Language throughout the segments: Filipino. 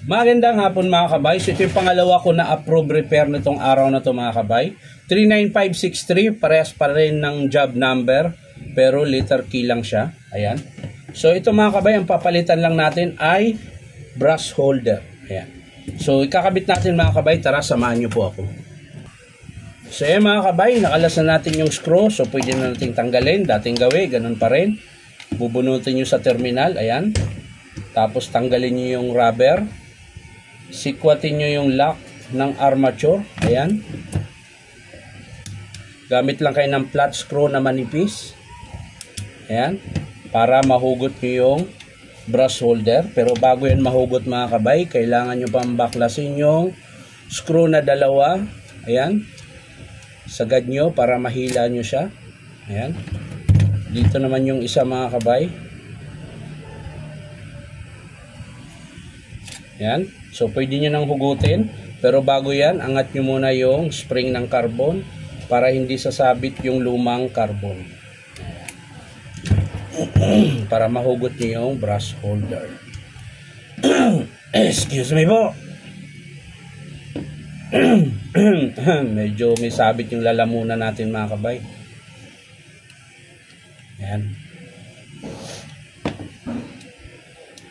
Magandang hapon mga kabay. So ito yung pangalawa ko na approve repair nitong araw na to mga kabay. 39563, parehas pa rin ng job number, pero letter key lang siya. Ayan. So ito mga kabay, ang papalitan lang natin ay brush holder. Ayan. So ikakabit natin mga kabay, tara samahan nyo po ako. So ayan mga kabay, nakalas na natin yung screw. So pwede na natin tanggalin, dating gawi, ganun pa rin. Bubunutin nyo sa terminal, ayan. Tapos tanggalin nyo yung rubber. Sikwatin nyo yung lock ng armature. Ayan. Gamit lang kayo ng flat screw na manipis. Ayan. Para mahugot nyo yung brush holder. Pero bago yan mahugot mga kabay, kailangan nyo pang baklasin yung screw na dalawa. Ayan. Sagad nyo para mahila nyo siya. Ayan. Dito naman yung isa mga kabay. Ayan. So, pwede nyo nang hugutin. Pero bago yan, angat nyo muna yung spring ng carbon para hindi sasabit yung lumang carbon. Para mahugot nyo yung brush holder. Excuse me po. Medyo may sabit yung lalamunan natin mga kabay. Ayan.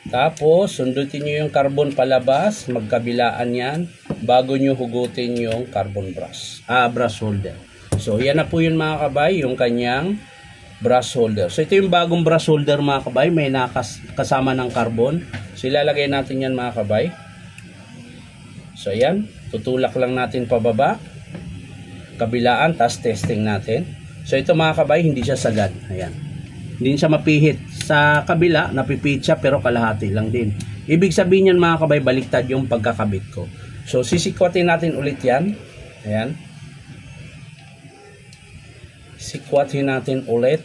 Tapos, sundutin nyo yung carbon palabas, magkabilaan yan, bago nyo hugutin yung carbon brush holder. So, yan na po yun mga kabay, yung kanyang brush holder. So, ito yung bagong brush holder mga kabay, may kasama ng carbon. So, ilalagay natin yan mga kabay. So, ayan, tutulak lang natin pababa, kabilaan, tas testing natin. So, ito mga kabay, hindi siya sagad. Ayan. Hindi siya mapihit. Sa kabila, napipihit siya pero kalahati lang din. Ibig sabihin yan mga kabay, baliktad yung pagkakabit ko. So, sisikwatin natin ulit yan. Ayan. Sikwatin natin ulit.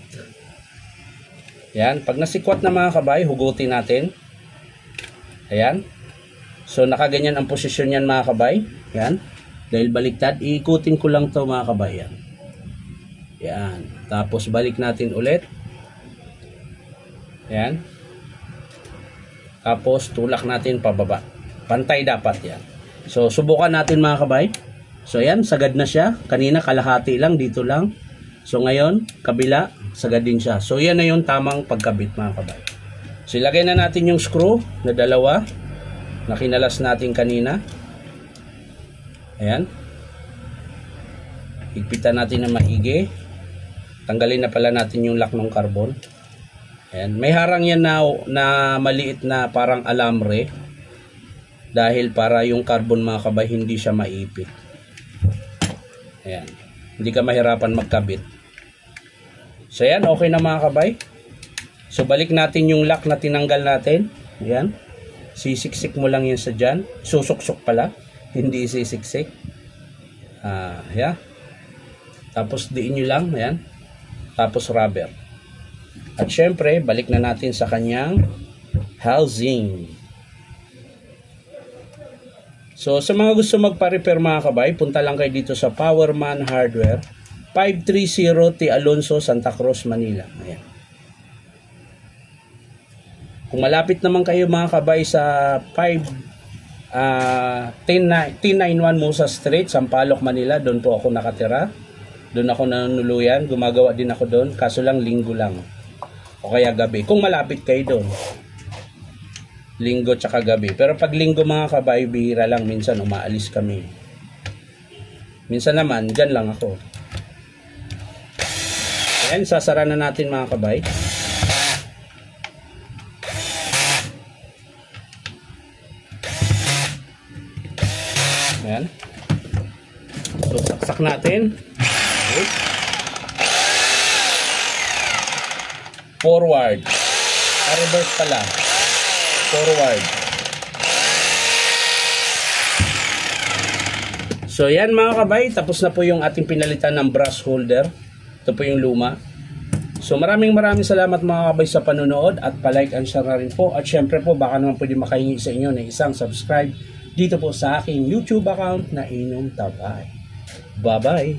Ayan. Pag nasikwat na mga kabay, hugutin natin. Ayan. So, nakaganyan ang posisyon yan mga kabay. Ayan. Dahil baliktad, iikutin ko lang to mga kabay. Ayan. Ayan. Tapos, balik natin ulit. Ayan. Tapos tulak natin pababa. Pantay dapat yan. So subukan natin mga kabay. So ayan, sagad na siya. Kanina kalahati lang, dito lang. So ngayon, kabila, sagad din siya. So yan na yung tamang pagkabit mga kabay. So ilagay na natin yung screw na dalawa na kinalas natin kanina. Ayan. Higpitan natin na maigi. Tanggalin na pala natin yung lock ng carbon. Ayan. May harang yan na maliit na parang alambre dahil para yung carbon mga kabay hindi siya maipit. Ayan. Hindi ka mahirapan magkabit. So ayan, okay na mga kabay. So balik natin yung lock na tinanggal natin. Ayan. Sisiksik mo lang yan sa dyan. Susuksok pala. Hindi sisiksik. Ayan. Tapos diin nyo lang. Ayan. Tapos rubber. At syempre, balik na natin sa kanyang housing. So, sa mga gusto magpa-repair mga kabay, punta lang kayo dito sa Powerman Hardware, 530 T. Alonso, Santa Cruz, Manila. Ayan. Kung malapit naman kayo mga kabay sa 1091 Musa Street, Sampaloc, Manila, doon po ako nakatira. Doon ako nanunuluyan, gumagawa din ako doon, kaso lang linggo lang. O kaya gabi. Kung malapit kayo doon. Linggo tsaka gabi. Pero pag linggo mga kabay, bihira lang. Minsan umaalis kami. Minsan naman, dyan lang ako. Ayan, sasara na natin mga kabay. Ayan. So, saksak natin. Okay. Forward. Reverse pala. Forward. So yan mga kabay, tapos na po yung ating pinalitan ng brush holder. Ito po yung luma. So maraming salamat mga kabay sa panonood at palike and share na rin po. At syempre po baka naman pwede makahingi sa inyo ng isang subscribe dito po sa aking YouTube account na Inom Tabay. Bye bye.